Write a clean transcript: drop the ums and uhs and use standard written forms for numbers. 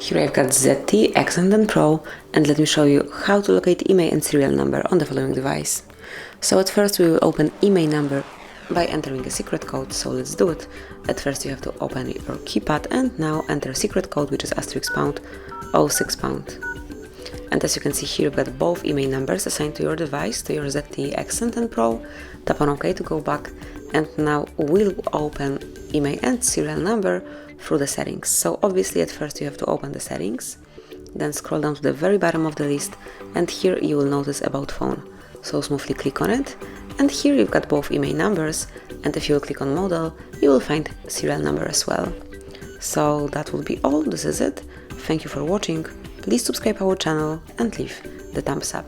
Here I've got ZTE Axon Pro, and let me show you how to locate IMEI and serial number on the following device. So at first we will open IMEI number by entering a secret code, so let's do it. At first you have to open your keypad and now enter secret code, which is *#, 06 pound. And as you can see here, you've got both IMEI numbers assigned to your device, to your ZTE Axon Pro. Tap on OK to go back, and now we'll open IMEI and serial number through the settings. So obviously at first you have to open the settings, then scroll down to the very bottom of the list, and here you will notice About Phone. So smoothly click on it, and here you've got both IMEI numbers, and if you will click on Model, you will find serial number as well. So that will be all. This is it. Thank you for watching. Please subscribe our channel and leave the thumbs up.